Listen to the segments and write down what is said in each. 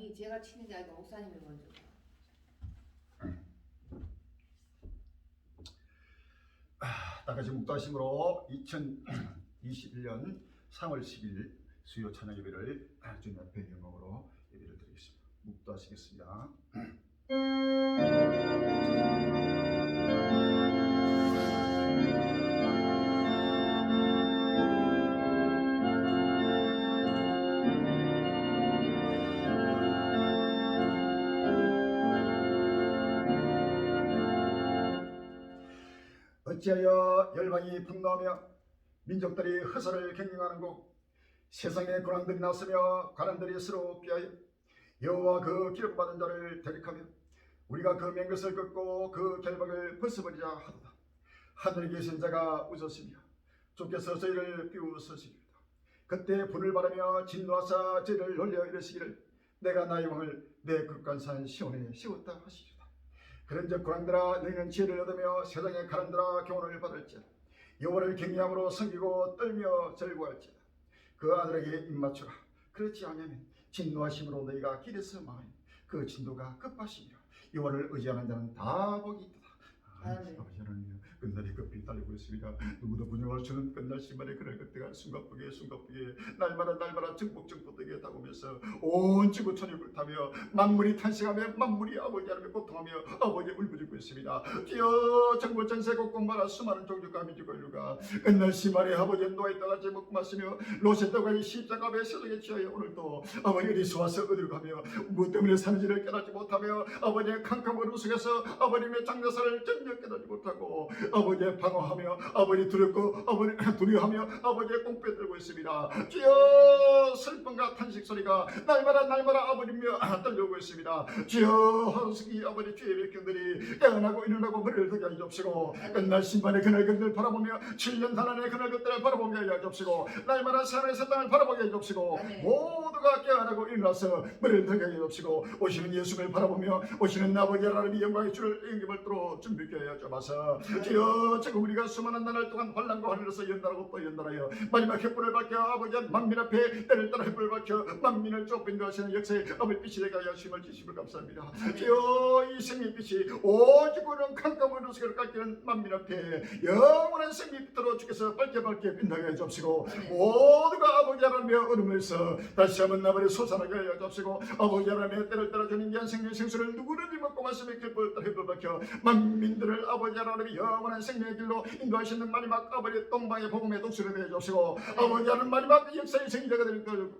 아니 제가 치는 게 아니고 목사님이 먼저. 다같이 묵도하심으로 2021년 3월 10일 수요 찬양 예배를 주님 앞에 영광으로 예배를 드리겠습니다. 묵도하시겠습니다. 어찌하여 열방이 분노하며 민족들이 허사를 경영하는고 세상에 군왕들이 나서며 가난들이 서로 비하여 여호와 그 기록받은 자를 대립하며 우리가 그 맹것을 꺾고 그 결박을 벗어버리자 하도다. 하늘에 계신 자가 웃었으며 주께서 저희를 비웃으시리로다. 그때 불을 바라며 진노하사 저희를 놀려 이르시기를 내가 나의 왕을 내 극간산 시온에 세웠다 하시리로다. 그런즉 군왕들아 너희는 지혜를 얻으며 세상의 가난들아 교훈을 받을지어다. 여호와를 경외함으로 섬기고 떨며 절구할지어다. 그 아들에게 입맞추라. 그렇지 않으면 진노하심으로 너희가 길에서 망하니 그 진도가 급하시며 여호와를 의지하는 자는 다 복이 있다. 아버지 하나님 끝날이 급히 달리고 있습니다. 누구도 부정할 수는 끝날 시간에 그날 그때가 숨가쁘게 날마다 정복되게 다가오면서 온 지구 천육을 타며 만물이 탄식하며 만물이 아버지 하나님 고통하며 아버지 울부짖고 있습니다. 주여 정부 전세 곳곳마다 수많은 종족과 민족과 인류가 끝날 시간에 아버지 노예따라 제목 마시며 로셋도가니 십자가의 세상에 취하여 오늘도 아버지 어디서 와서 어디로 가며 무엇 때문에 사는지를 깨닫지 못하며 아버지의 캄캄한 속에서 아버님의 장자사를 전혀 깨닫지 못하고 아버지의 방어하며 아버지 두렵고 아버지 두려워하며 아버지의 꽁뼈 들고 있습니다. 주여 슬픔과 탄식 소리가 날마다 아버지며 떨려오고 있습니다. 주여 하루스기 아버지 주의 백성들이 깨어나고 일어나고 머리를 들게 하여 주옵시고 끝날 심판의 그날 것들을 바라보며 7년 단안의 그날 것들을 바라보게 하여 주옵시고 날마다 산의 세상을 바라보게 하여 주옵시고 모두가 깨어나고 일어나서 머리를 들게 하여 주옵시고 오시는 예수를 바라보며 오시는 아버지 하나님의 영광의 주를 영접을 들어 준비케 하여 주옵소서. 주여 지금 우리가 수많은 나날 동안 환난과 환란에서 연달하고 또 연달하여 마지막 햇불을 밝혀 아버지 만민 앞에 때를 따라 햇불을 밝혀 만민을 좁힌다 하시는 역사에 아버지 빛이 되게 하여 힘을 주심을 감사합니다. 주여 이 생명빛이 오직 우리는 캄캄한 우스를 깎이는 만민 앞에 영원한 생명빛으로 주께서 밝게 빛나게 하여 주옵시고 모두가 아버지 하나님의 얼음에서 다시 한번 나발에 솟아나게 하여 주옵시고 아버지 하나님의 때를 따라 주는 귀한 생명 생수를 누구든지 먹고 마시며 햇불을 따라 햇불 밝혀 만민들을 아버지 하나님의 영원한 생명의 길로 인도하시는 마지막 아버지 동방의 복음의 독수리 되어 주시고 아버지 하나님 마지막 역사의 생기자가 될 것을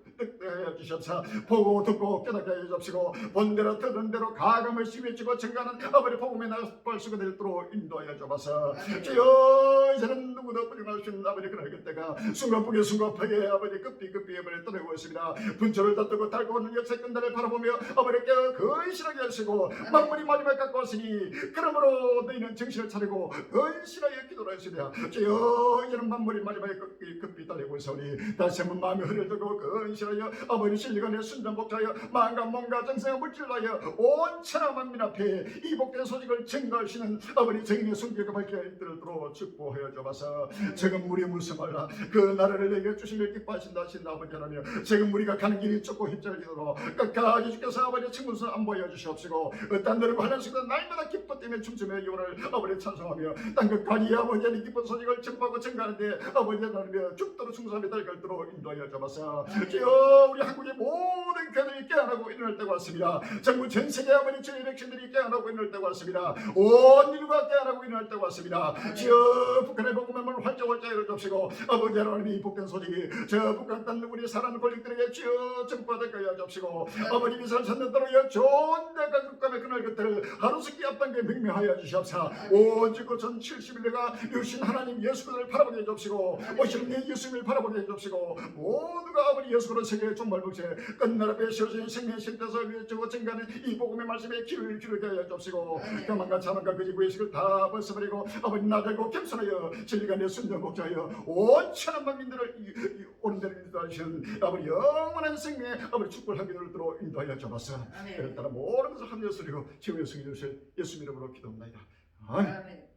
하여 주시옵소서. 보고 듣고 깨닫게 하여 주시고 본대로 듣는 대로 가감을 시위치고 증가하는 아버지 복음의 나발수가 되도록 인도하여 주옵소서. 주여 이제는 누구도 부정할 수 있는 아버지 그날 그때가 순간하게 아버지 급히 해버려 떠나고 있습니다. 분초를 다투고 달고 오는 역사의 끝날을 바라보며 아버지 깨어 근실하게 하시고 만물이 마지막 가까웠으니 그러므로 너희는 정신을 차리고 근실하여 기도를 하시랴. 주여 이제는 만물이 마지막에 급히 달리고 있으니 다시 한번 마음이 흐려지고 근실하여 아버지 실리간에 순전복자하여 마음과 몸과 정성과 물질하여 온 천하 만민 앞에 이 복된 소식을 증거하시는 아버지 정인의 손길과 밝게 이들도록 축복하여 주옵소서. 지금 우리 무서워라 그 나라를 내게 주시길 기뻐하신다 하신다 아버지 하나님 지금 우리가 가는 길이 좁고 힘들기도록 끝까지 주께서 아버지 친구서 안보여 주시옵시고 어떤 노력과 하는 순간 날마다 기뻐 때문에 춤추며 영혼을 아버지 찬송하며 땅 끝까지 아버지 하나님 기쁜 소식을 전파하고 증가하는데 아버지 하나님의 죽도록 충성하며 달갈도록 인도하여 주옵소서. 주여 우리 한국의 모든 교회들이 깨어나고 일어날 때가 왔습니다. 전국 전세계 아버지 주의 백성들이 깨어나고 일어날 때가 왔습니다. 온 인류가 깨어나고 일어날 때가 왔습니다. 주여 북한의 복음의 문을 활짝 열어주옵시고 아버지 하나님이 이 복된 소식이 저 북한 땅 우리 사랑하는 권력들에게 주여 전파되게 하여 주옵시고 아버지 미사를 찾는 대로 좋은 대가 국감의 그날 그때를 하루속히 앞당겨 명명하여 주시옵소서. 온 지구 전 70일내가 유신 하나님 예수를 바라보게 해주옵시고 오시는 예수님을 바라보게 해주옵시고 모두가 아버지 예수로 세계의 종말복제 끝날 앞에 세워진 생명의 실태에서 위해주고 증가하는 이 복음의 말씀에 귀를 기울게 하여 주옵시고 교만과 자만과 거짓 의식을 다 벗어버리고 아버지 나대고 겸손하여 진리간의 순전복자하여 온 천한 만민들을 옳은 대로 인도하시는 아버지 영원한 생명의 아버지 축복을 하기를 인도하여 주옵소서. 이를 따라 모든 것을 한 예수리고 지금의 승리 주실 예수 이름으로 기도합니다. 아멘.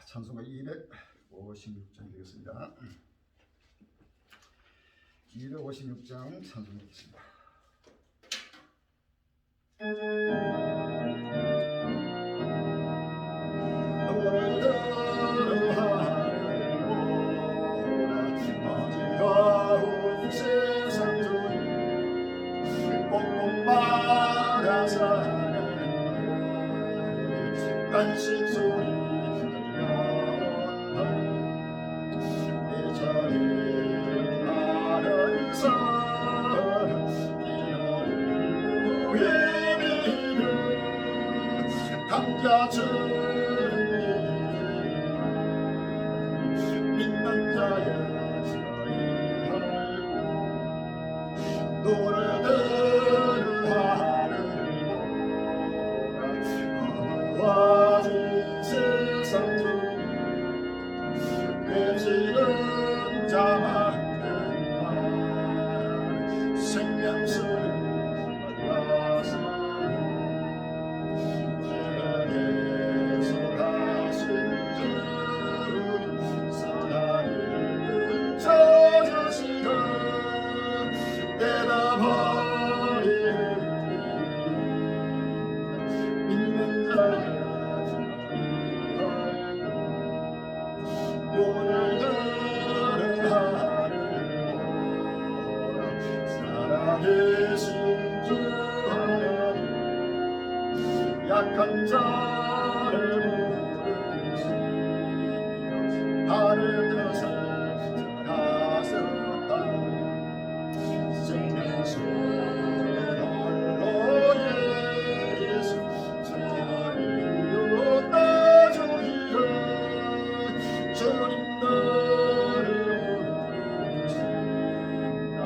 찬송가 256장 되겠습니다. 256장 찬송하겠습니다. 노래들은 하늘 보라 어지러운 세상 중에 꽁꽁 말아 사는 간식 소리 들려온다 내 자리를 아는 사람 이너를 위해 감자처럼 믿는 자의 자리하고 노래들은 하늘 보라 어두워진 세상 중 외치는 자만은 말 생명수를 만나서 약한 자를 부르시 하늘 뜻을 전하셨다 생명수는 홀로 예수 천리로 따주기를 주님 너를 부르신다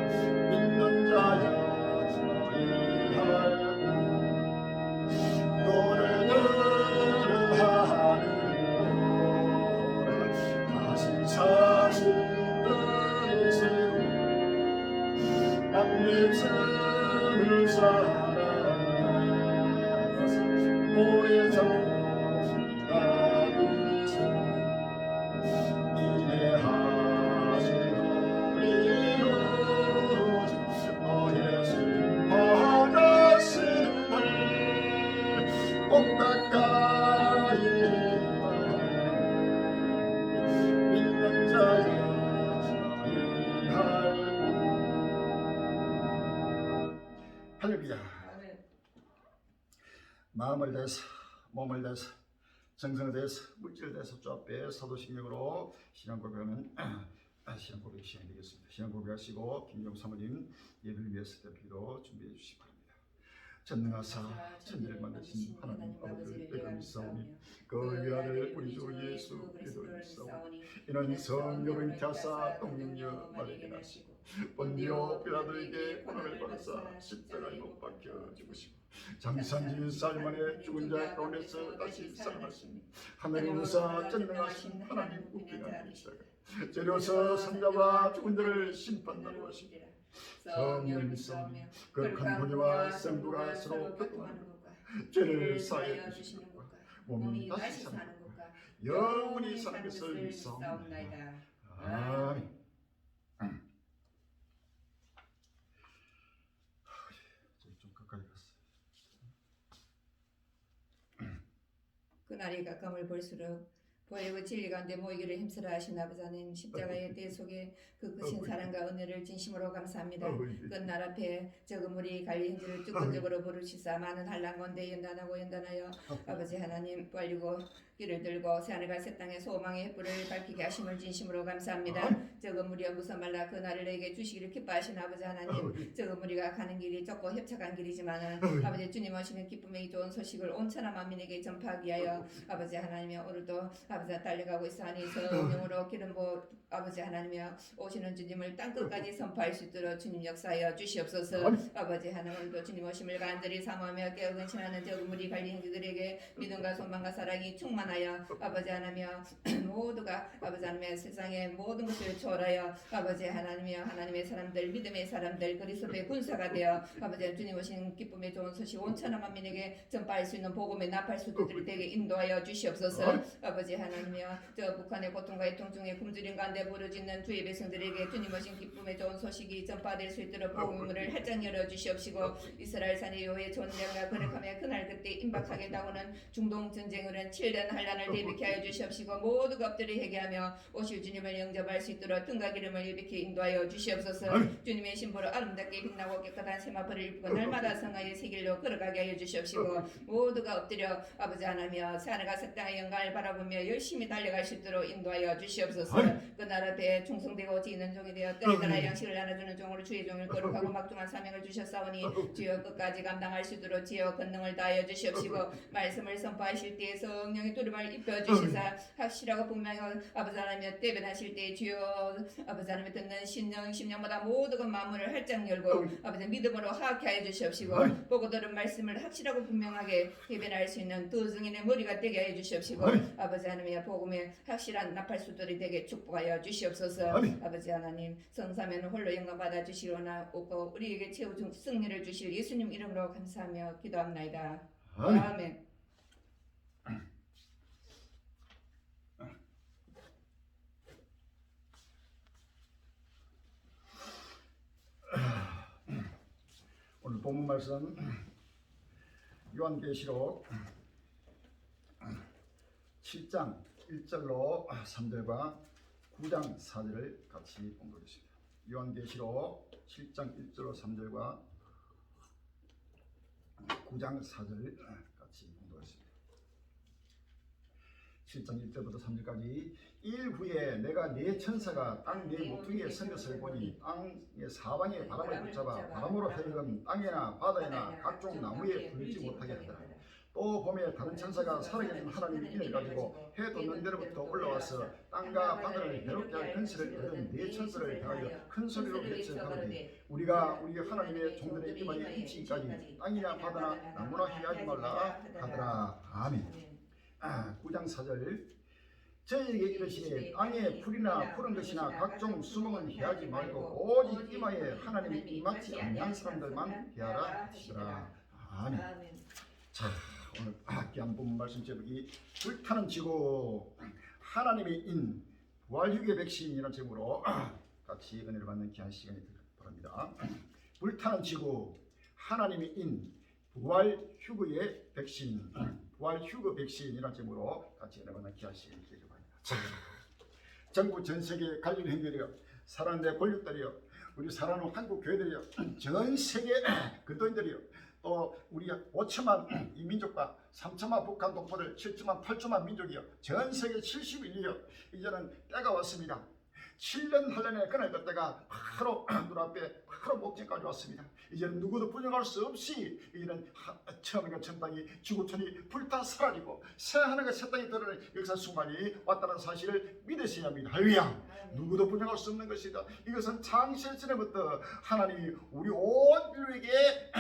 믿는 자야 너희 노래들은 하늘 보라 다시 사신 그리스도 남립생을 살아가서 오래전 나비서 인내하시는 이루지 예수님 받으시는 날 꼭 가까이 믿는 자여 할렐루야. 마음을 다해서 몸을 다해서 정성을 다해서 물질을 다해서 주 앞에 사도신경으로 신앙 고백하는 신앙 고백 시간이 되겠습니다. 신앙 고백하시고 김경 사모님 예배를 위해서 대표로 준비해 주시기 바랍니다. 전능하사 천지를 만드신 하나님 아버지를 내가 믿사오니 그 위아래 우리 주 예수 그리스도를 믿사오니 이는 성령을 잉태하사 동령녀 마리아에게 나시고 본디오 빌라도에게 고난을 받으사 십자가에 못 박혀 죽으시고 장사한 지 4일 만에 죽은 자 가운데서 다시 살아나시니 하늘에 우사 전능하신 하나님 우편한 계시다가 재려서 산자와 죽은 자를 심판하러 오시고 성령을 믿사오니 거룩한 본의와 성도가 서로 교통하는 것과 죄를 사하여 주시는 것과 몸이 다시 사는 것과 영원히 사는 것을 믿사옵나이다. 아멘. 좀 가까이 갔어요. 그날이 가까움을 볼수록 보혜고 진리 가운데 모이기를 힘쓰라 하신 아버지 하나님 십자가의 때 속에 그 크신 사랑과 은혜를 진심으로 감사합니다. 끝날 앞에 적은 우리 관리 행지를 주권적으로 부르시사 많은 한란 건대 연단하고 연단하여 아버지 하나님 빨리고 길을 들고 새하늘과 새 땅의 소망의 햇불을 밝히게 하심을 진심으로 감사합니다. 적은 무리여 무서 말라 그 날을 내게 주시기를 기뻐하신 아버지 하나님 적은 무리가 가는 길이 좁고 협착한 길이지만은 아버지 주님 오시는 기쁨의 좋은 소식을 온 천하 만민에게 전파하기 위하여 아버지 하나님의 오늘도 아버지가 달려가고 있사오니 성령으로 기름 부어 아버지 하나님이여 오시는 주님을 땅끝까지 선포할 수 있도록 주님 역사하여 주시옵소서. 아버지 하나님 오늘도 주님 오심을 간절히 사모하며 깨어 근신하는 적은 무리 관리 행지들에게 믿음과 소망과 사랑이 충만하게 충만하여 아버지 하나님이여 모두가 아버지 하나님의 세상의 모든 것을 초월하여 아버지 하나님이여 하나님의 사람들 믿음의 사람들 그리스도의 군사가 되어 아버지 주님 오신 기쁨의 좋은 소식 온 천하 만민에게 전파할 수 있는 복음의 나팔 수도들이 되게 인도하여 주시옵소서. 아버지 하나님이여 저 북한의 고통과 애통 중에 굶주린 가운데 부르짖는 주의 백성들에게 주님 오신 기쁨의 좋은 소식이 전파될 수 있도록 복음을 활짝 열어 주시옵시고 이스라엘 산의 여호와의 존재가 거룩하며 그날 그때 임박하게 다오는 중동 전쟁으로는 7년 환란을 대비케 하여 주시옵시고 모두가 엎드려 회개하며 오실 주님을 영접할 수 있도록 등과 기름을 예비케 인도하여 주시옵소서. 주님의 신부로 아름답게 빛나고 깨끗한 세마포를 입고 날마다 성화의 세길로 걸어가게 하여 주시옵시고 모두가 엎드려 아버지 하나며 하늘과 새 땅의 영광을 바라보며 열심히 달려갈 수 있도록 인도하여 주시옵소서. 그 나라 앞에 충성되고 지는 종이 되어 때에 따라 양식을 나눠주는 종으로 주의 종을 거룩하고 막중한 사명을 주셨사오니 주여 끝까지 감당할 수 있도록 지혜와 권능을 다하여 주시옵시고 말씀을 선포하실 때에 성령의 두루마를 입혀주시사 확실하고 분명하고 아버지 하나며 대변하실 때에 주여 아버지 하나며 듣는 심령마다 모두가 마음을 활짝 열고 아버지 믿음으로 하게 하여 주시옵시고 보고 들은 말씀을 확실하고 분명하게 대변할 수 있는 두 증인의 머리가 되게 하여 주시옵시고 아버지 하나님의 복음의 확실한 나팔수들이 되게 축복하여 주시옵소서. 아버지 하나님 성사면 홀로 영광 받아 주시거나 오고 우리에게 최후 승리를 주실 예수님 이름으로 감사하며 기도합나이다. 아멘. 오늘 본문 말씀 요한계시록 7장 1절로 3절과 9장 4절을 같이 공부하겠습니다. 요한계시록 7장 1절로 3절과 9장 4절 같이 공부하겠습니다. 7장 1절부터 3절까지 일 후에 내가 네 천사가 땅 네 모퉁이에 선 것을 보니 땅의 사방에 바람을 붙잡아 바람으로 헤엄 땅이나 바다에나 각종 나무에 불지 못하게 하더라. 또 봄에 다른 천사가 살아계신 하나님의 인을 가지고 해 돋는 데로부터 올라와서 땅과 바다를 괴롭게 할 근세를 얻은 네 천사를 향하여 큰 소리로 외쳐가로되 우리가 우리 하나님의 종들의 이마에 미치기까지 땅이나 바다나 나무나 해하지 말라 하더라. 아멘. 9장 4절 저에게 이르시되 땅에 풀이나 푸른 것이나 각종 수목은 해하지 말고 오직 이마에 하나님이 임하지 아니한 사람들만 해하라 하시더라. 아멘. 자, 오늘 귀한 본문 말씀 제목이 불타는 지구 하나님의 인 부활휴게 백신이라는 제목으로 같이 은혜를 받는 귀한 시간이 되길 바랍니다. 불타는 지구 하나님의 인 부활휴게의 백신 부활휴게 백신이라는 제목으로 같이 은혜 받는 귀한 시간이 되길 바랍니다. 전국 전 세계 갈릴 행렬이여 사랑하는 권력들이여 우리 사랑하는 한국 교회들이여 전 세계 그리스도인들이여 또 우리 5천만 이 민족과 3천만 북한 동포들 7천만 8천만 민족이여 전 세계 71이여 이제는 때가 왔습니다. 7년 한란에 그날 그 때가 바로 눈앞에 바로 목전까지 왔습니다. 이제는 누구도 부정할 수 없이 이제는 처음과 전 땅이 지구촌이 불타 사라지고 새 하늘과 새 땅이 드러나는 역사 순간이 왔다는 사실을 믿으셔야 합니다. 할렐루야. 누구도 부정할 수 없는 것이다. 이것은 창세 전에부터 하나님이 우리 온 인류에게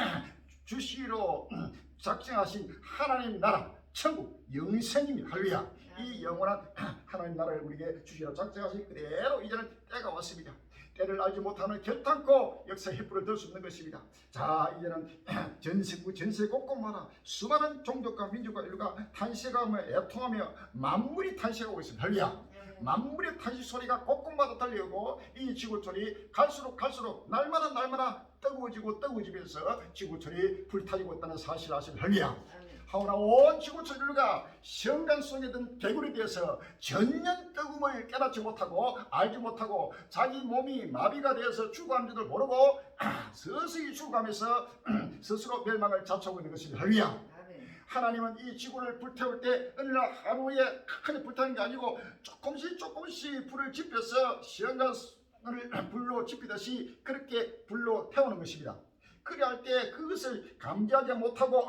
주시기로 작정하신 하나님 나라 천국 영생입니다. 할렐루야. 이 영원한 하나님 나라를 우리에게 주시기로 작정하신 그대로 이제는 때가 왔습니다. 때를 알지 못하는 결탄코 역사의 횃불을 들 수 없는 것입니다. 자, 이제는 전 세계 곳곳마다 수많은 종족과 민족과 인류가 탄식하며 애통하며 만물이 탄식하고 있습니다. 할렐루야. 만물의 탄식 소리가 곳곳마다 들려오고 이 지구촌이 갈수록 날마다 뜨거워지면서 지구촌이 불타지고 있다는 사실을 아십니까? 할렐루야. 하오나 온 지구촌 인류가 시험관 속에 든 개구리 되어서 전년 뜨거움을 깨닫지 못하고 알지 못하고 자기 몸이 마비가 되어서 죽어가는 줄을 모르고 서서히 죽어가면서 스스로 멸망을 자초하고 있는 것입니다. 할렐루야. 하나님은 이 지구를 불태울 때 어느 날 하루에 크게 불타는 게 아니고 조금씩 불을 지펴서 시험관을 불로 지피듯이 그렇게 불로 태우는 것입니다. 그래야 할 때 그것을 감지하지 못하고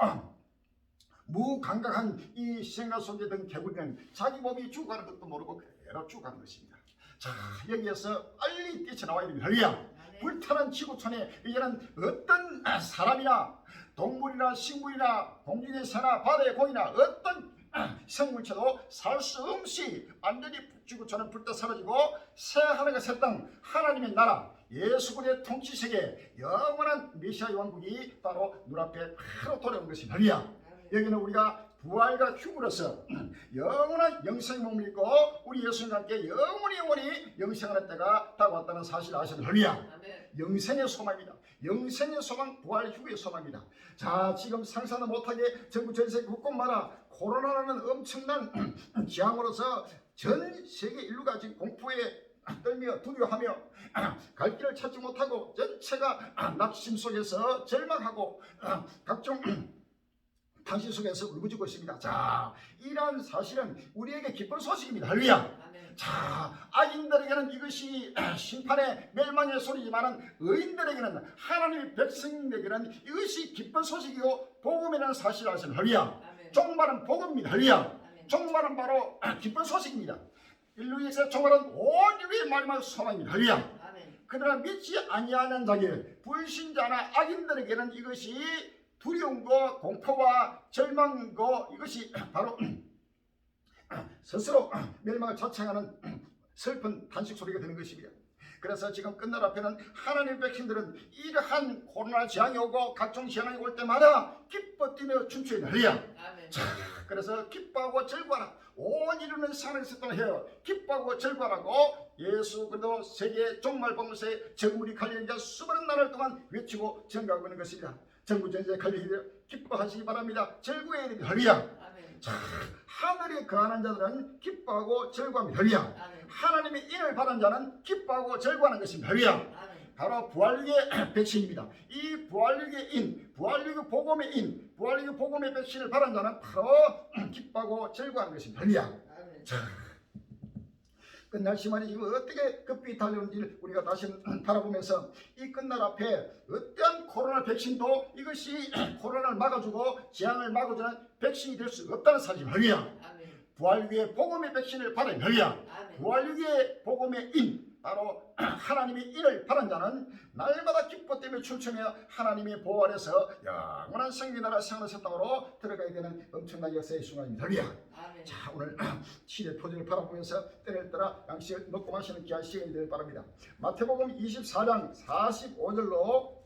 무감각한 이 시험관 속에 든 개구리는 자기 몸이 죽어가는 것도 모르고 그대로 죽어가는 것입니다. 자, 여기에서 빨리 뛰쳐나와야 됩니다. 할렐루야. 불타는 지구촌에 이제는 어떤 사람이나 동물이나 식물이나 공중의 새나 바다의 공이나 어떤 생물체도 살 수 없이 완전히 지구처럼 불때 사라지고 새 하늘과 새 땅 하나님의 나라 예수 그리스도의 통치 세계 영원한 메시아의 왕국이 바로 눈앞에 바로 돌아온 것입니다. 할렐루야. 여기는 우리가 부활과 휴무로서 영원한 영생의 몸을 입고 우리 예수님과 함께 영원히 영생하는 때가 다가왔다는 사실을 아셔야 됩니다. 할렐루야. 영생의 소망입니다. 영생의 소망, 부활 휴의 소망입니다. 자, 지금 상상도 못하게 전국 전 세계 곳곳마다 코로나라는 엄청난 재앙으로서 전 세계 인류가 지금 공포에 떨며 두려워하며 갈 길을 찾지 못하고 전체가 낙심 속에서 절망하고 각종 당신 속에서 울부짖고 있습니다. 자, 이러한 사실은 우리에게 기쁜 소식입니다. 할렐루야. 자, 악인들에게는 이것이 심판의 멸망의 소리지만 의인들에게는 하나님의 백성에게는 이것이 기쁜 소식이고 복음이라는 사실을 아시는 할렐루야. 종말은 복음입니다. 할렐루야. 종말은 바로 기쁜 소식입니다. 인류에서 종말은 온 인류의 마지막 소망입니다. 할렐루야. 그러나 믿지 아니하는 자들, 불신자나 악인들에게는 이것이 두려움과 공포와 절망과 이것이 바로 스스로 멸망을 자청하는 슬픈 단식 소리가 되는 것입니다. 그래서 지금 끝날 앞에는 하나님의 백성들은 이러한 코로나 재앙이 오고 각종 재앙이 올 때마다 기뻐 뛰며 춤추어야 합니다. 자, 그래서 기뻐하고 절구하라. 온 인류는 산에서 떠나여 기뻐하고 절구하라고 예수 그리스도 세계 종말 복음서에 정물이 갈리는 자 수많은 날을 동안 외치고 전가하고 있는 것입니다. 전국 전세에 갈리기 기뻐하시기 바랍니다. 절구해야 됩니다. 할렐루야. 자, 하늘에 거하는 자들은 기뻐하고 절구합니다. 할렐루야. 하나님의 인을 받은 자는 기뻐하고 절구하는 것입니다. 할렐루야. 바로 부활육의 백신입니다. 이 부활육의 인, 부활육의 복음의 인, 부활육의 복음의 백신을 받은 자는 바로 기뻐하고 절구하는 것입니다. 할렐루야. 자, 끝날 시간이 지금 어떻게 급히 달려오는지를 우리가 다시 바라보면서 이 끝날 앞에 어떠한 코로나 백신도 이것이 코로나를 막아주고 재앙을 막아주는 백신이 될 수 없다는 사실입니다. 할렐루야. 부활육의 복음의 백신을 받은 할렐루야. 부활육의 복음의 인, 바로 하나님의 인을 받은 자는 날마다 기뻐 때문에 춤추며 하나님의 보호 아래서 영원한 성경 나라 생활의 땅으로 들어가야 되는 엄청난 역사의 순간입니다. 할렐루야. 자, 오늘 시대 표정을 바라보면서 때를 따라 양식을 먹고 마시는 귀한 시간이 되길 바랍니다. 마태복음 24장 45절로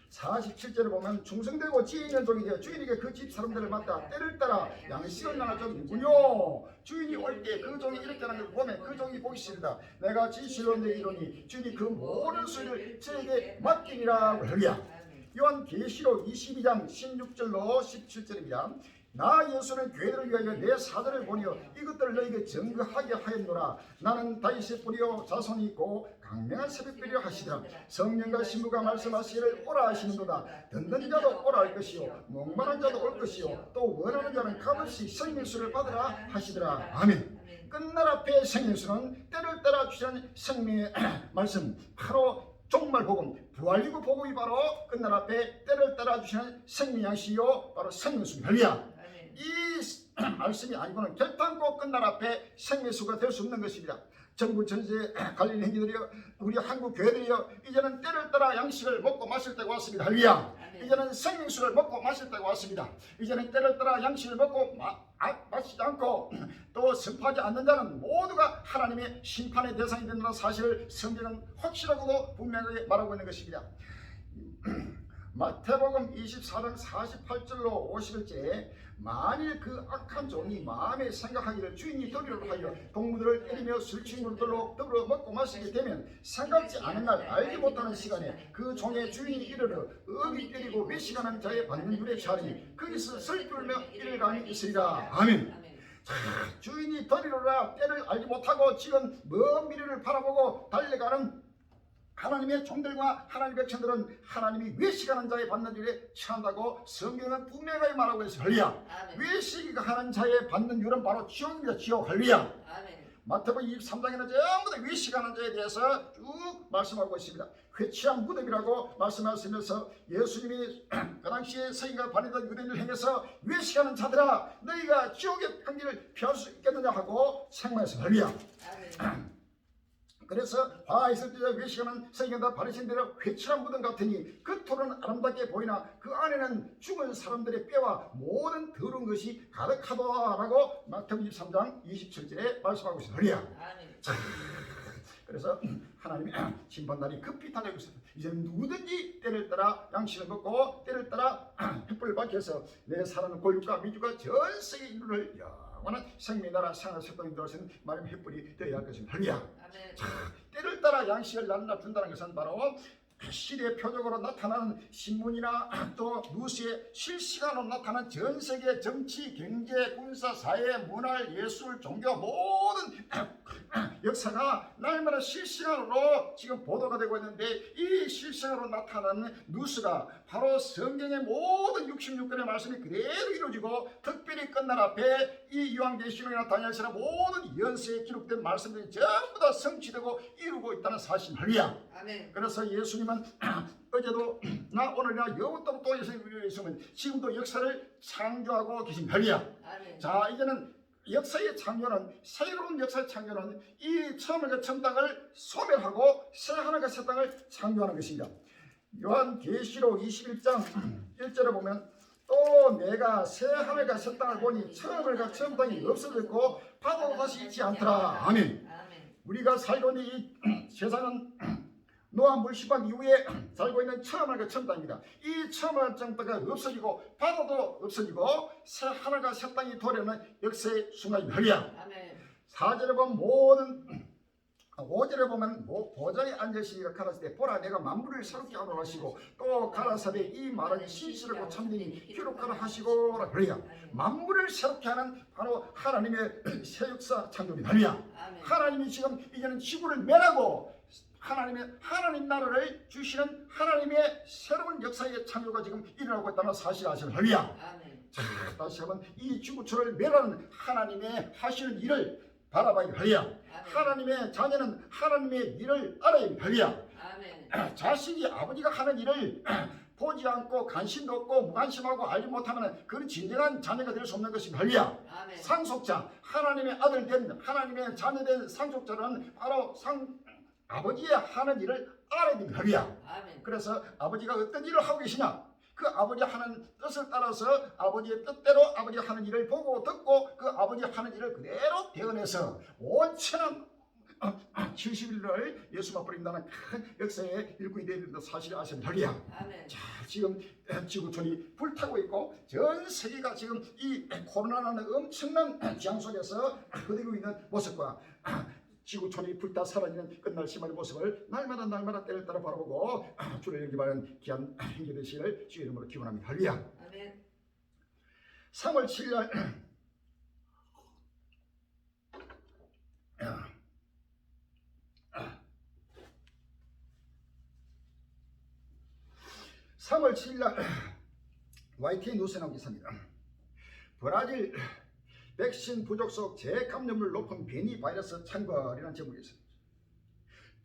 47절을 보면 중성되고 지혜 있는 종이 되어 주인에게 그 집 사람들을 맡아 때를 따라 양식을 나눠 좀 누구요? 주인이 올 때 그 종이 이렇게 하는 것을 보면 그 종이 보기 싫다. 내가 진실로 너희로니 주인이 그 모든 소리를 저에게 맡기니라. 할렐루야. 요한계시록 22장 16절로 17절입니다. 나 예수는 교회들을 위하여 내 사자를 보내어 이것들을 너희에게 증거하게 하였노라. 나는 다윗의 뿌리요 자손이 있고 강명한 새벽별이라 하시더라. 성령과 신부가 말씀하시기를 오라 하시는도다. 듣는 자도 오라 할 것이요 목마른 자도 올 것이요 또 원하는 자는 값없이 생명수를 받으라 하시더라. 아멘. 끝날 앞에 생명수는 때를 따라 주시는 생명의 말씀, 바로 종말 복음, 부활이고 복음이 바로 끝날 앞에 때를 따라 주시는 생명 양식이요 바로 생명수입니다. 할렐루야. 이 말씀이 아니고는 결단코 끝날 앞에 생명수가 될 수 없는 것입니다. 전국 전세 갈릴리 행기들이여, 우리 한국 교회들이여, 이제는 때를 따라 양식을 먹고 마실 때가 왔습니다. 할렐루야. 이제는 생명수를 먹고 마실 때가 왔습니다. 이제는 때를 따라 양식을 먹고 마시지 않고 또 선포하지 않는 자는 모두가 하나님의 심판의 대상이 된다는 사실을 성경은 확실하고도 분명하게 말하고 있는 것입니다. 마태복음 24장 48절로 50절에 만일 그 악한 종이 마음에 생각하기를 주인이 도리로 하여 동무들을 때리며 술 친구들로 더불어 먹고 마시게 되면 생각지 않은 날 알지 못하는 시간에 그 종의 주인이 이르러 업이 때리고 외식하는 자의 받는 율에 차리니 거기서 슬프며 이를 감이 있으리라. 아멘. 자, 주인이 도리로라 때를 알지 못하고 지금 먼 미래를 바라보고 달려가는 하나님의 종들과 하나님의 백성들은 하나님이 외식하는 자의 받는 율에 처한다고 성경은 분명하게 말하고 있어요. 할렐루야. 외식하는 자의 받는 율은 바로 지옥입니다. 지옥. 할렐루야. 마태복음 23장에는 전부 다 외식하는 자에 대해서 쭉 말씀하고 있습니다. 회취한 무덤이라고 말씀하시면서 예수님이 그 당시에 서기가 바리던 유대인을 행해서 외식하는 자들아 너희가 지옥의 판결을 피할 수 있겠느냐 하고 책망했습니다. 할렐루야. 그래서 화 있을 때 외식하는 성경다 바리새인들의 회칠한 무덤 같으니 겉으로는 아름답게 보이나 그 안에는 죽은 사람들의 뼈와 모든 더러운 것이 가득하더라고 마태복음 23장 27절에 말씀하고 있습니다. 아멘. 그래서 하나님이 심판날이 급히 다가오고 있습니다. 이제 누구든지 때를 따라 양식을 먹고 때를 따라 횃불을 밝혀서 내 사랑하는 권력과 민주가 전 세계 인류를 영원한 생명의 나라 생활 세상에 들어서는 마음의 횃불이 되어야 할 것입니다. 할렐루야. 아멘. 때를 따라 양식을 날라 준다는 것은 바로 시대 표적으로 나타나는 신문이나 또 뉴스에 실시간으로 나타나는 전 세계 정치, 경제, 군사, 사회, 문화, 예술, 종교 모든 역사가 날마다 실시간으로 지금 보도가 되고 있는데 이 실시간으로 나타나는 뉴스가 바로 성경의 모든 66권의 말씀이 그대로 이루어지고 특별히 끝날 앞에 이 요한계시록이나 다니엘서나 모든 연세에 기록된 말씀들이 전부 다 성취되고 이루고 있다는 사실이야. 아멘. 그래서 예수님은 어제도 나 오늘이나 영원토록 또 예수님은 지금도 역사를 창조하고 계십니다. 아멘. 자, 이제는 역사의 창조는 새로운 역사의 창조는 이 처음과 첫 땅을 소멸하고 새 하늘과 새 땅을 창조하는 것입니다. 요한계시록 21장 1절에 보면 또 내가 새 하늘과 새 땅을 보니 처음과 처음 땅이 없어졌고 파도도 다시 있지 않더라. 아멘. 아멘. 우리가 살고 있는 이 세상은 노아 물심판 이후에 살고 있는 처음과 처음 땅입니다. 이 처음과 처음 땅이 없어지고 파도도 없어지고 새 하늘과 새 땅이 도래하는 역사의 순간입니다. 아멘. 4절에 보면 모든 5절에 보면 보좌에 앉으시니가 가라사대 보라 내가 만물을 새롭게 하노라 하시고 또 가라사대 이 말은 신실하고 참되니 기록하라 하시고 그래요. 만물을 새롭게 하는 바로 하나님의 새 역사 창조입니다. 하나님이 지금 이제는 지구를 멸하고 하나님 나라를 주시는 하나님의 새로운 역사의 창조가 지금 일어나고 있다는 사실을 아시는 할렐루야. 자, 다시 한번 이 지구촌을 멸하는 하나님의 하시는 일을 바라봐야 할렐루야. 하나님의 자녀는 하나님의 일을 알아야 할렐루야. 자식이 아버지가 하는 일을 보지 않고 관심도 없고 무관심하고 알지 못하면 그런 진정한 자녀가 될 수 없는 것입니다. 할렐루야. 상속자, 하나님의 아들 된 하나님의 자녀 된 상속자는 바로 아버지의 하는 일을 알아야 됩니다. 할렐루야. 그래서 아버지가 어떤 일을 하고 계시냐 그 아버지 하는 뜻을 따라서 아버지의 뜻대로 아버지 하는 일을 보고 듣고 그 아버지 하는 일을 그대로 대언해서 온천한 70일을 예수 맛보린다는 큰 역사의 일꾼이 되는 사실을 아시면 할렐루야. 자, 지금 지구촌이 불타고 있고 전 세계가 지금 이 코로나라는 엄청난 지향 속에서 그대로 있는 모습과 지구촌이 불타 사라지는 끝날 심한 모습을 날마다 때를 따라 바라보고 주를 영접하는 귀한 행기 되시기를 주의 이름으로 기원합니다. 할렐루야. 아멘. 3월 7일 3월 7일 YTN 뉴스에 나온 기사입니다. 브라질 백신 부족 속 재감염률 높은 변이 바이러스 창궐이라는 제목이 있습니다.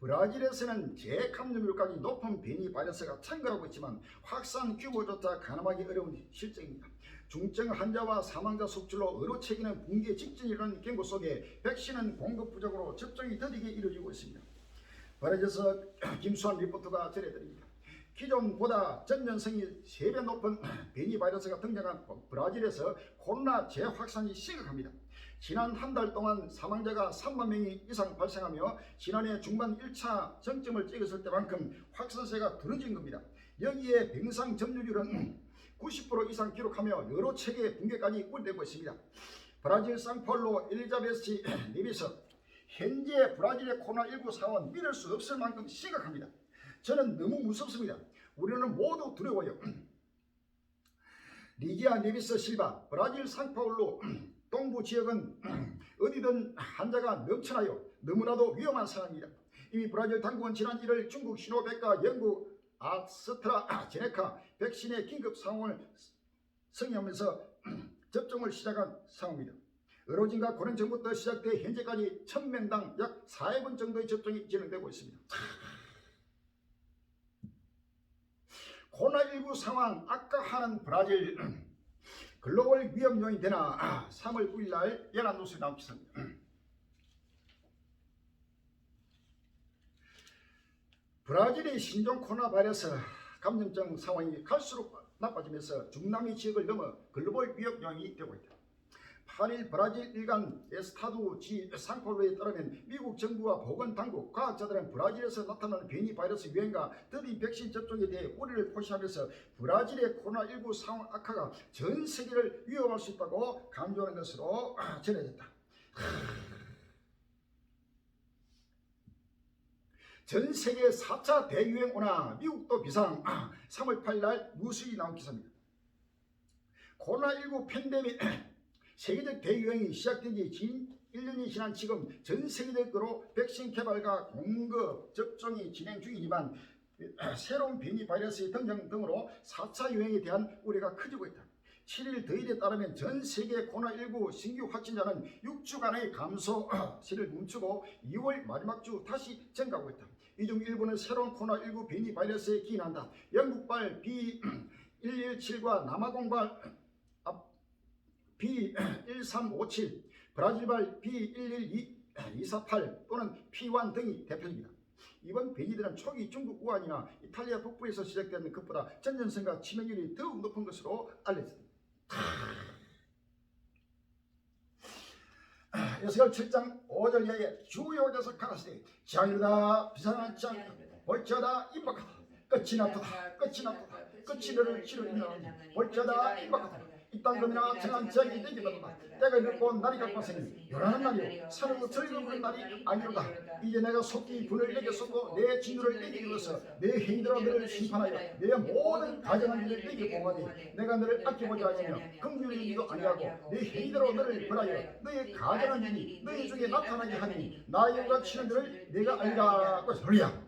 브라질에서는 재감염률까지 높은 변이 바이러스가 창궐하고 있지만 확산 규모조차 가늠하기 어려운 실정입니다. 중증 환자와 사망자 속출로 의료체계는 붕괴 직전이라는 경고 속에 백신은 공급 부족으로 접종이 더디게 이루어지고 있습니다. 브라질에서 김수환 리포터가 전해드립니다. 기존보다 전면성이 3배 높은 변이 바이러스가 등장한 브라질에서 코로나 재확산이 심각합니다. 지난 한 달 동안 사망자가 3만 명이 이상 발생하며 지난해 중반 1차 정점을 찍었을 때만큼 확산세가 두려진 겁니다. 여기에 병상 점유율은 90% 이상 기록하며 여러 체계 붕괴까지 우려되고 있습니다. 브라질 상파울로 엘리자베스 네비서 현재 브라질의 코로나19 상황은 믿을 수 없을 만큼 심각합니다. 저는 너무 무섭습니다. 우리는 모두 두려워요. 리기아 네비스 실바 브라질 상파울로 동부 지역은 어디든 환자가 넘쳐나요. 너무나도 위험한 상황입니다. 이미 브라질 당국은 지난 1월 중국 시노백과 영국 아스트라제네카 백신의 긴급 상황을 승인하면서 접종을 시작한 상황입니다. 의료진과 고령 전부터 시작돼 현재까지 1000명당 약 4회분 정도의 접종이 진행되고 있습니다. 코로나19 상황 악화하는 브라질 글로벌 위험 요인 되나 3월 9일 날 연합뉴스에 나온 기사입니다. 브라질의 신종 코로나 바이러스 감염증 상황이 갈수록 나빠지면서 중남미 지역을 넘어 글로벌 위협 요인이 되고 있다. 8일 브라질 일간 에스타두 지 상파울루에 따르면 미국 정부와 보건당국, 과학자들은 브라질에서 나타나는 변이 바이러스 유행과 더딘 백신 접종에 대해 우려를 표시하면서 브라질의 코로나19 상황 악화가 전 세계를 위협할 수 있다고 강조하는 것으로 전해졌다. 전 세계 4차 대유행 오나 미국도 비상. 3월 8일 날 뉴스에 나온 기사입니다. 코로나19 팬데믹 세계적 대유행이 시작된 지 1년이 지난 지금 전 세계적으로 백신 개발과 공급, 접종이 진행 중이지만 새로운 변이 바이러스의 등장 등으로 4차 유행에 대한 우려가 커지고 있다. 7일 더일에 따르면 전 세계 코로나19 신규 확진자는 6주간의 감소세를 멈추고 2월 마지막 주 다시 증가하고 있다. 이 중 일부는 새로운 코로나19 변이 바이러스에 기인한다. 영국발 B117과 남아공발 B1357, 브라질발 B112448 또는 P1 등이 대표입니다. 이번 변이들은 초기 중국 우한이나 이탈리아 북부에서 시작된 것보다 전염성과 치명률이 더욱 높은 것으로 알려졌습니다. 에스겔 7장 5절 이하에 주요 자석 가라사대 장이르다 비상한 장 볼지어다 임박하다 끝이 나쁘다 끝이 나쁘다 끝이 너를 치르리라 볼지어다 임박하다 이 땅금이나 정한 지역이 되기보다 때가 늦고 날이 가까웠으니 요란한 날이요 사르고 즐거운 날이 아니로다. 이제 내가 속히 분을 내게 쏟고 내 진노를 내게 일러서 내 행위대로 너를 심판하여 내 모든 가정한 일을 내게 보하니 내가 너를 아껴보지 아니하며 긍휼히도 아니하고 내 행위대로 너를 벌하여 너의 가정한 일이 너희 중에 나타나게 하니 나의 영광 치는 너를 내가 알리라. 소리야.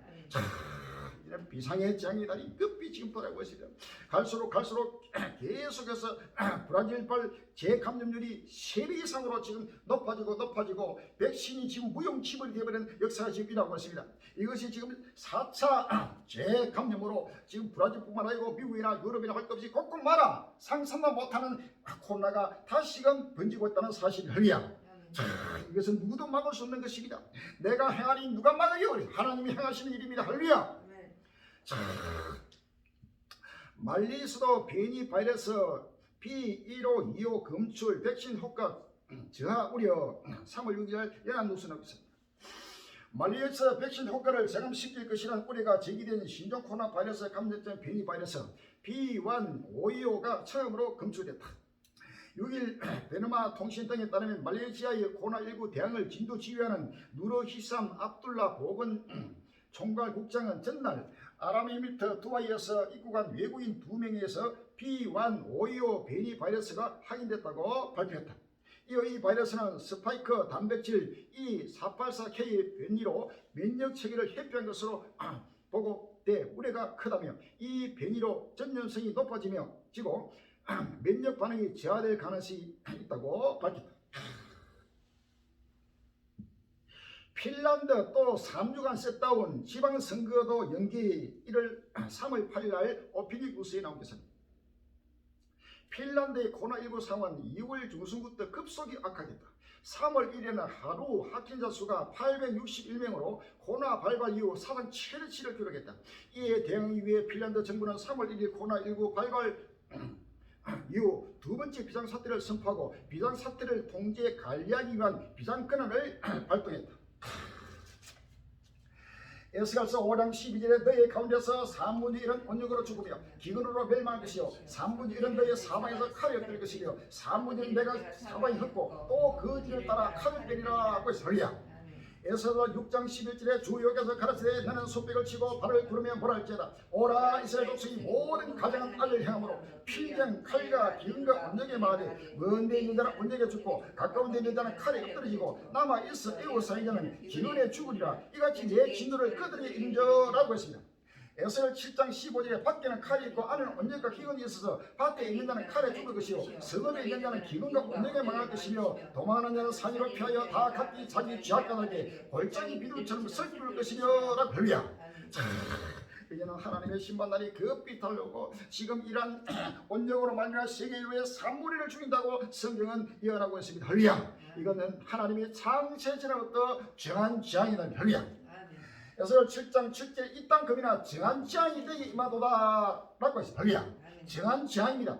이런 비상의 장이다니 급히 지금 돌아오고 있습니다. 갈수록 계속해서 브라질발 재감염률이 3배 이상으로 지금 높아지고 백신이 지금 무용지물이 되어버리는 역사가 지금 일어나고 있습니다. 이것이 지금 4차 재감염으로 지금 브라질뿐만 아니고 미국이나 유럽이나 할 것 없이 곳곳마다 상상도 못하는 코로나가 다시금 번지고 있다는 사실이야. 이것은 누구도 막을 수 없는 것입니다. 내가 행하니 누가 막으리오리? 하나님이 행하시는 일입니다. 할렐루야. 말리에서도 변이 바이러스 B1525 검출 백신 효과 저하 우려 3월 6일 연합뉴스 나오고 있습니다. 말리에서 백신 효과를 저감시킬 것이라는 우려가 제기된 신종 코로나 바이러스 감염증 변이 바이러스 B1525가 처음으로 검출됐다. 6일 베르마 통신 등에 따르면 말레이시아의 코로나19 대응을 진두지휘하는 누르히삼 압둘라 보건 총괄국장은 전날 아랍에미리트 두바이에서 입국한 외국인 2명에서 B1525 변이 바이러스가 확인됐다고 발표했다. 이어 이 바이러스는 스파이크 단백질 E484K 변이로 면역 체계를 회피한 것으로 보고돼 우려가 크다며 이 변이로 전염성이 높아지고 면역 반응이 저하될 가능성이 있다고 밝혔다. 핀란드 또 3주간 셋다운 지방선거도 연기 3월 8일 날 오피니 뉴스에 나온 것입니다. 핀란드의 코로나19 상황은 2월 중순부터 급속히 악화됐다. 3월 1일에는 하루 확진자 수가 861명으로 코로나 발발 이후 사상 최대치를 기록했다. 이에 대응하기 위해 핀란드 정부는 3월 1일 코로나19 발발 이후 두 번째 비상사태를 선포하고 비상사태를 통제 관리하기 위한 비상권한을 발동했다. 에스겔서 5장 12절에 너희 가운데서 3분의 1은 온역으로 죽으며 기근으로 멸망할 것이요 3분의 1은 너희 사방에서 칼이 엎드릴 것이며 3분의 1은 내가 사방에 흩고 또 그 뒤를 따라 칼을 빼리라 하고 있으리야. 에스겔서 6장 11절에 주 여호와께서 가라사대 너는 솥백을 치고 발을 구르며 뭐랄지어다 오라 이스라엘 족속이 모든 가정은 알을 향함으로 필경 칼과 기름과 온역에 말하되 먼데 있는 자는 온역에 죽고 가까운 데 있는 자는 칼에 엎드러지고 남아 있어 애워 사는 자는 기근에 죽으리라. 이같이 내 진노를 그들에게 인정하라고 했습니다. 에스겔 7장 15절에 밖에는 칼이 있고 안에는 온역과 기근이 있어서 밭에 있는 자는 칼에 죽을 것이요 성읍에 있는 자는 기근과 온역에 망할 것이며 도망하는 자는 산으로 피하여 다 각기 자기 죄악간에게 골짜기 비둘처럼 슬플 것이며 라고 할렐루야. 이제는 하나님의 심판날이 급히 달려오고 지금 이러한 온역으로 말미암아 세계 인류의 3분의 1을 죽인다고 성경은 예언하고 있습니다. 할렐루야. 이거는 하나님의 창세 전에부터 정한 재앙이다. 할렐루야. 에스겔 7장 7절 이 땅 금이나 정한 재앙이 되게 임하도다 라고 했습니다. 할렐루야. 정한 재앙입니다.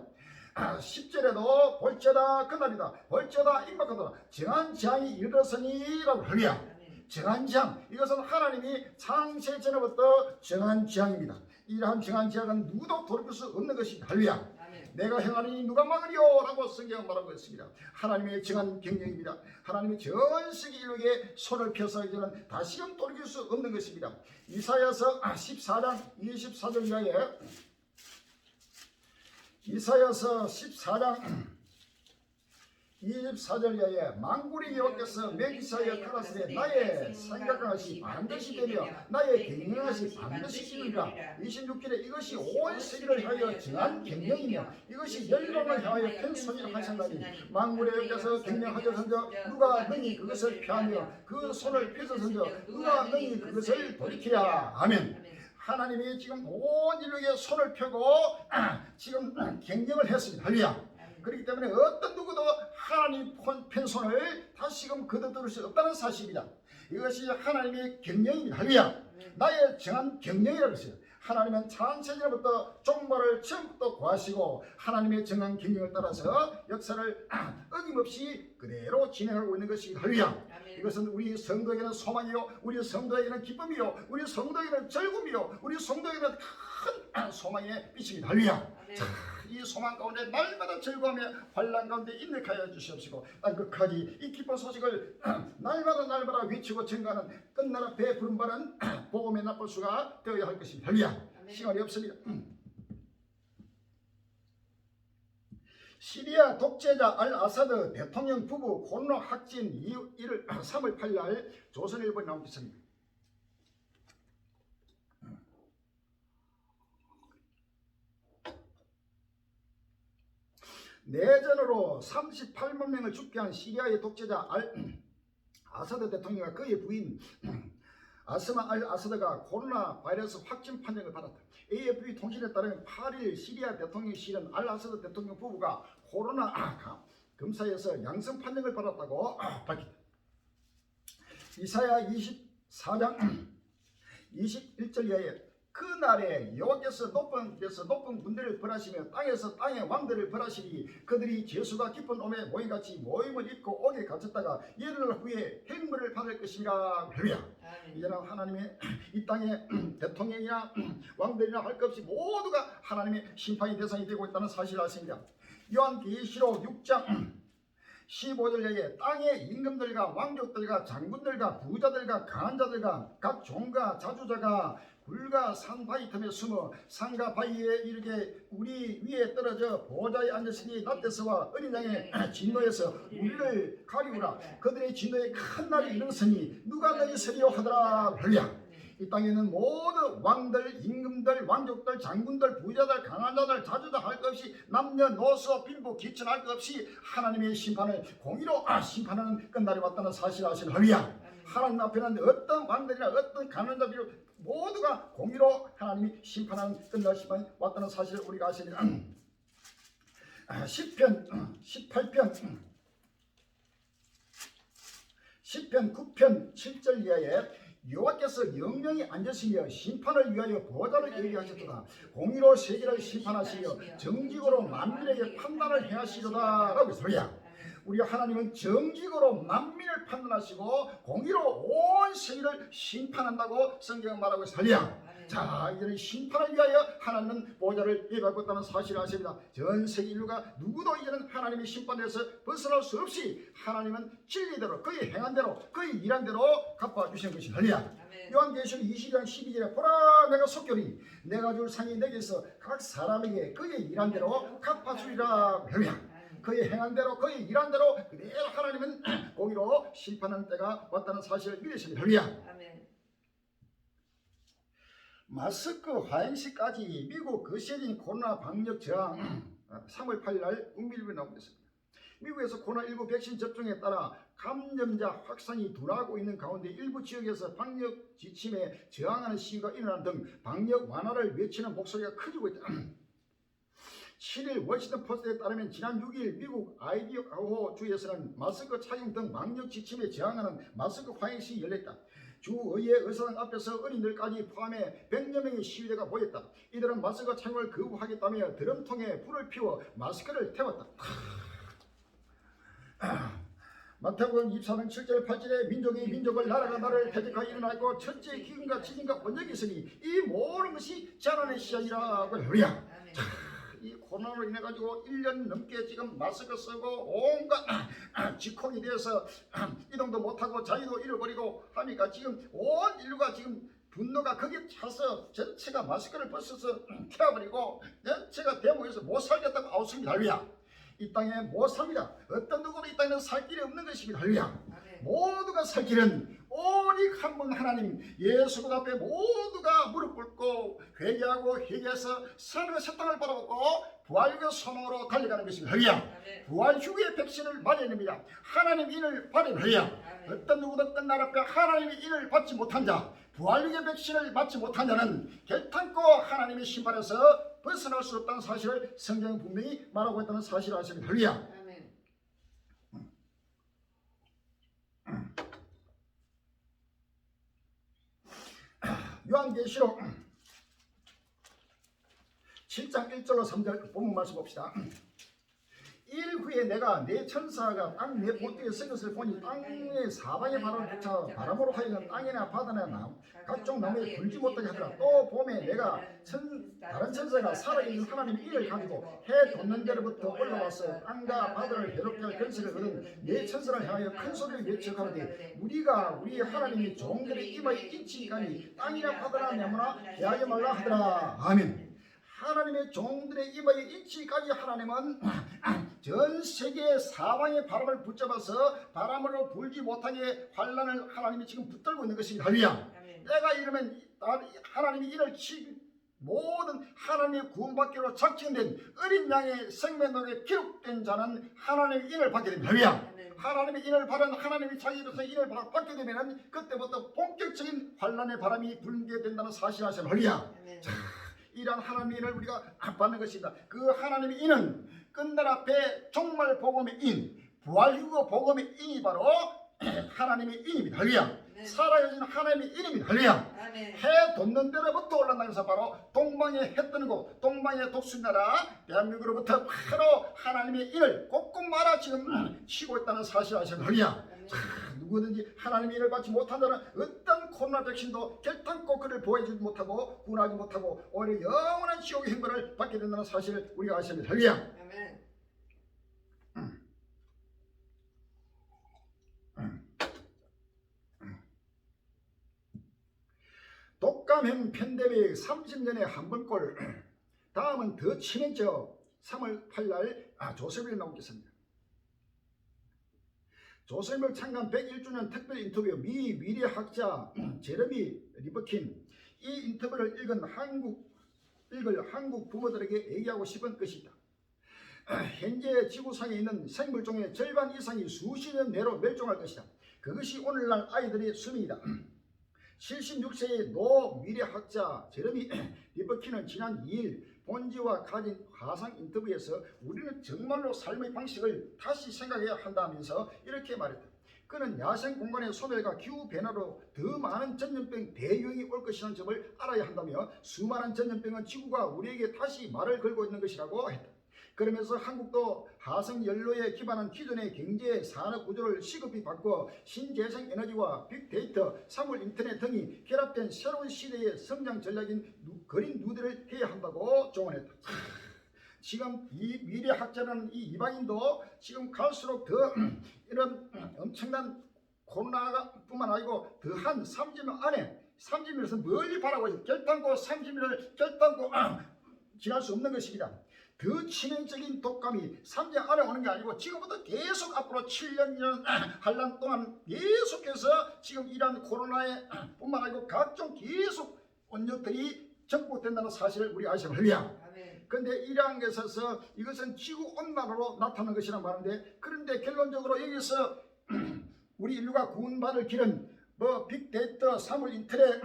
10절에도 볼지어다 그날이다 볼지어다 임박하도다 정한 재앙이 이르렀으니 라고 할렐루야. 정한 재앙 이것은 하나님이 창세 전부터 정한 재앙입니다. 이러한 정한 재앙은 누구도 돌이킬 수 없는 것입니다. 할렐루야. 내가 행하니 누가 막으리요 라고 성경은 말하고 있습니다. 하나님의 정한 경영입니다. 하나님의 전 세계 인류에게 손을 펴서 이제는 다시금 돌이킬 수 없는 것입니다. 이사야서 14장 24절 이하에 이사야서 14장 24절 이하에 만군의 여호와께서 멜기사에 가라사대 나의 생각하시 반드시 되며 나의 경영하시 반드시 이루리라. 26절에 이것이 온 세계를 향하여 정한 경영이며 이것이 열방을 향하여 편손이라 하셨나니 만군의 여호와께서 경영하셨은저 누가 능히 그것을 피하며 그 손을 펴서선저 누가 능히 그것을 돌이키랴. 아멘. 하나님이 지금 온 인류에게 손을 펴고 지금 경영을 했습니다. 할렐루야. 그렇기 때문에 어떤 누구도 하나님 편손을 다시금 거둬들일 수 없다는 사실입니다. 이것이 하나님의 경영입니다. 할렐루야. 나의 정한 경영이라고 했어요. 하나님은 창세전부터 종말을 처음부터 구하시고 하나님의 정한 경영을 따라서 역사를 어김없이 그대로 진행하고 있는 것이 할렐루야. 이것은 우리 성도에게는 소망이요 우리 성도에게는 기쁨이요 우리 성도에게는 즐거움이요 우리 성도에게는 큰 소망의 빛입니다. 할렐루야. 이 소망 가운데 날마다 즐거워하며 환난 가운데 인내하여 주시옵시고 끝까지 이 기쁜 소식을 날마다 외치고 증가하는 끝나라 배 부름받은 복음의 나팔수가 되어야 할 것입니다. 할렐루야. 시간이 없습니다. 시리아 독재자 알 아사드 대통령 부부 코로나 확진 이후 3월 8일 조선일보에 나온 기사입니다. 내전으로 38만 명을 죽게 한 시리아의 독재자 알 아사드 대통령과 그의 부인 아스마 알 아사드가 코로나 바이러스 확진 판정을 받았다. AFP 통신에 따르면 8일 시리아 대통령실은 알 아사드 대통령 부부가 코로나 검사에서 양성 판정을 받았다고 밝혔다. 이사야 24장 21절 이하에 그날에 여호와께서 높은 군대를 벌하시며 땅에서 땅의 왕들을 벌하시니 그들이 죄수가 깊은 오매 모임같이 모임을 입고 옥에 갇혔다가 열흘 후에 행벌을 받을 것이라. 이제는 하나님의 이 땅의 대통령이나 왕들이나 할 것 없이 모두가 하나님의 심판의 대상이 되고 있다는 사실을 아십니다. 요한계시록 6장 15절에 땅의 임금들과 왕족들과 장군들과 부자들과 강한 자들과 각 종과 자주자가 굴과 산 바위 틈에 숨어 산과 바위에 이르게 우리 위에 떨어져 보좌에 앉으시니 낮에서와 어린 양의 진노에서 우리를 가리우라. 그들의 진노에 큰 날이 이르렀으니 누가 너희 서리요 하더라. 할렐루야. 이 땅에는 모두 왕들, 임금들, 왕족들, 장군들, 부자들, 강한 자들, 자주자 할 것 없이 남녀노소, 빈부, 기천 할 것 없이 하나님의 심판을 공의로 심판하는 끝날이 왔다는 사실을 아시는 할렐루야. 하나님 앞에는 어떤 왕들이나 어떤 강한 자들 모두가 공의로 하나님이 심판하는 끝날 심판이 왔다는 사실을 우리가 아십니다. 시편 18편 9편 7절 이하에 여호와께서 영영이 앉으시며 심판을 위하여 보좌를 예비하셨도다. 공의로 세계를 심판하시며 정직으로 만민에게 판단을 행하시도다 라고 했어요. 우리 하나님은 정직으로 만민을 판단하시고 공의로 온 세계를 심판한다고 성경은 말하고 있습니다. 자, 이제는 심판을 위하여 하나님은 보좌를 예비하고 있다는 사실을 아십니다. 전 세계 인류가 누구도 이제는 하나님의 심판에서 벗어날 수 없이 하나님은 진리대로 그의 행한 대로 그의 일한 대로 갚아주시는 것입니다. 요한계시록 20장 12절에 보라 내가 속결이 내가 줄 상이 내게서 각 사람에게 그의 일한 대로 갚아주리라. 그의 행한 대로 그의 일한 대로 그대로 하나님은 공의로 심판하는 때가 왔다는 사실을 믿으십니다. 할렐루야. 마스크 화행시까지 미국 거세진 코로나 방역 저항 3월 8일 날 국민일보에 나오고 있습니다. 미국에서 코로나19 백신 접종에 따라 감염자 확산이 둔화하고 있는 가운데 일부 지역에서 방역 지침에 저항하는 시위가 일어난 등 방역 완화를 외치는 목소리가 커지고 있다. 7일 워싱턴 포스트에 따르면 지난 6일 미국 아이디아호 주에서는 마스크 착용 등 방역 지침에 저항하는 마스크 화행식이 열렸다. 주의회 의사당 앞에서 어린이들까지 포함해 100여 명의 시위대가 모였다. 이들은 마스크 착용을 거부하겠다며 드럼통에 불을 피워 마스크를 태웠다. 마태복음 24장 7절 8절에 민족이 민족을 나라가 나라를 대적하여 일어나고 천지의 기근과 지진과 원력이 있으니 이 모든 것이 재난의 시작이라고 할렐루야. 이 코로나로 인해 가지고 1년 넘게 지금 마스크 쓰고 온갖 직콕이 되어서 이동도 못하고 자유도 잃어버리고 하니까 지금 온 인류가 지금 분노가 거기에 차서 전체가 마스크를 벗어서 태워버리고 전체가 대목에서 못 살겠다고 아웃습니다. 할렐루야. 이 땅에 못 삽니다. 어떤 누구도 이 땅에는 살 길이 없는 것입니다. 할렐루야. 모두가 살 길은 오직 한 분 하나님 예수 그 앞에 모두가 무릎 꿇고 회개하고 회개해서 사랑의 새 땅을 바라보고 부활의 소망으로 달려가는 것입니다. 할렐루야. 부활 후의 백신을 맞아야 됩니다. 하나님 인을 받아야 할렐루야. 어떤 누구도 끝날 앞에 하나님의 인을 받지 못한 자, 부활 후의 백신을 맞지 못한 자는 결탄코 하나님의 심판에서 벗어날 수 없다는 사실을 성경은 분명히 말하고 있다는 사실을 아십니다. 할렐루야. 요한계시록 7장 1절로 3절 본문 말씀 봅시다. 일 후에 내가 내 천사가 땅 내 보트에 서 것을 보니 땅의 사방에 바람을 붙여 바람으로 하여금 땅이나 바다나 각종 나무에 불지 못하게 하더라. 또 봄에 내가 다른 천사가 살아있는 하나님의 일을 가지고 해 돋는 데로부터 올라와서 땅과 바다를 괴롭게 할 권세를 얻은 내 천사를 향하여 큰 소리를 외쳐 가로되 우리가 우리 하나님의 종들의 이마에 인치기까지 땅이나 바다나 나무나 대하지 말라 하더라. 아멘. 하나님의 종들의 이마에 인치기까지 하나님은 전 세계 사방의 바람을 붙잡아서 바람으로 불지 못하게 환란을 하나님이 지금 붙들고 있는 것입니다. 할렐루야. 내가 이러면 하나님이 이를 모든 하나님의 구원받기로 작정된 어린 양의 생명록에 기록된 자는 하나님의 인을 받게 됩니다. 할렐루야. 하나님의 인을 받은 하나님이 자기로서 인을 받게 되면 그때부터 본격적인 환란의 바람이 불게 된다는 사실을 아시면 할렐루야. 이러한 하나님의 인을 우리가 받는 것입니다. 그 하나님의 인은 끝날 앞에 종말 복음의 인, 부활 후 복음의 인이 바로 하나님의 인입니다. 할렐루야. 살아계신 하나님의 인입니다. 할렐루야. 해 돋는 데로부터 올라나면서 바로 동방에 해 뜨는 곳, 동방의 독수리나라 대한민국으로부터 바로 하나님의 인을 꼭꼭 말아 지금 치고 있다는 사실을 아시면 할렐루야. 누구든지 하나님의 인을 받지 못한 자는 어떤 코로나 백신도 결탄코 그를 보호해주지 못하고 구원하지 못하고 오히려 영원한 지옥의 형벌을 받게 된다는 사실을 우리가 아셔야 합니다. 할렐루야. 독감형 팬데믹 30년에 한 번꼴. 다음은 더 친해져 3월 8일 조셉일 나오겠습니다. 조셉을 창간 101주년 특별 인터뷰 미 위리학자 제레미 리버킨. 이 인터뷰를 읽을 한국 부모들에게 얘기하고 싶은 것이다. 현재 지구상에 있는 생물종의 절반 이상이 수십 년 내로 멸종할 것이다. 그것이 오늘날 아이들의 수명이다. 76세의 노 미래학자 제레미 리버킨은 지난 2일 본지와 가진 화상 인터뷰에서 우리는 정말로 삶의 방식을 다시 생각해야 한다면서 이렇게 말했다. 그는 야생 공간의 소멸과 기후변화로 더 많은 전염병 대유행이 올 것이라는 점을 알아야 한다며 수많은 전염병은 지구가 우리에게 다시 말을 걸고 있는 것이라고 했다. 그러면서 한국도 화석연료에 기반한 기존의 경제 산업 구조를 시급히 바꿔 신재생 에너지와 빅데이터, 사물 인터넷 등이 결합된 새로운 시대의 성장 전략인 그린 뉴딜을 해야 한다고 조언했다. 지금 이 미래학자라는 이 이방인도 지금 갈수록 더 이런 엄청난 코로나가 뿐만 아니고 더한 30년 안에 30년에서 멀리 바라고 있어. 결단코 30년을 결단코 지날 수 없는 것입니다. 더 치명적인 독감이 3년 안에 오는 게 아니고 지금부터 계속 앞으로 7년 한란 동안 계속해서 지금 이러한 코로나에 뿐만 아니고 각종 계속 원력들이 정복된다는 사실을 우리 아시면 할렐루야. 그런데 이러한 것에서 이것은 지구온난화로 나타나는 것이란 말인데, 그런데 결론적으로 여기서 우리 인류가 구원받을 길은 빅데이터, 사물 인터넷,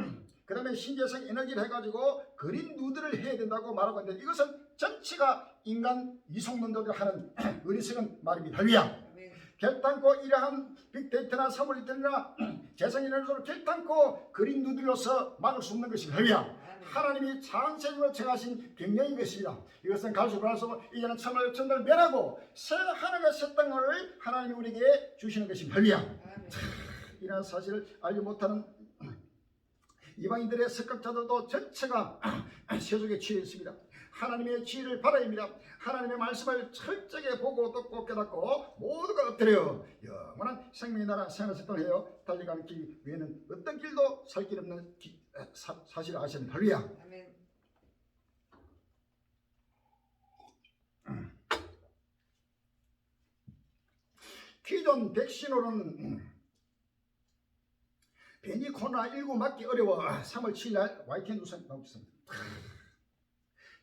그 다음에 신재생 에너지를 해가지고 그린 누드를 해야 된다고 말하고 있는데, 이것은 전체가 인간 이성론자들 하는 어리석은 말입니다. 할렐루야. 결단코 이러한 빅데이터나 사물들이나 재생에너지로 결단코 그린 누들로서 막을 수 없는 것입니다. 할렐루야. 하나님이 창세주로 정하신 경영인 것입니다. 이것은 갈수록 이제는 참을 천을 멸하고 새 하늘과 새 땅을 하나님이 우리에게 주시는 것입니다. 할렐루야. 이러한 사실을 알지 못하는 이방인들의 석각자들도 전체가 세속에 취해 있습니다. 하나님의 지혜를 받아야 합니다. 하나님의 말씀을 철저하게 보고 듣고 깨닫고 모두가 엎드려 영원한 생명의 나라 생활을 해요. 달려가는 길 외에는 어떤 길도 살 길 없는 사실을 아셔야 합니다. 할렐루야. 아멘. 기존 백신으로는 괜히 코로나19 맞기 어려워 3월 7일 YTN 뉴스 나오고 있습니다.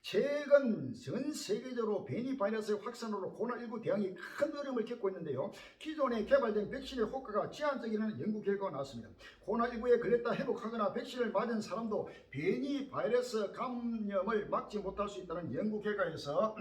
최근 전 세계적으로 변이 바이러스의 확산으로 코로나19 대응이 큰 어려움을 겪고 있는데요. 기존에 개발된 백신의 효과가 제한적이라는 연구 결과가 나왔습니다. 코로나19에 걸렸다 회복하거나 백신을 맞은 사람도 변이 바이러스 감염을 막지 못할 수 있다는 연구 결과에서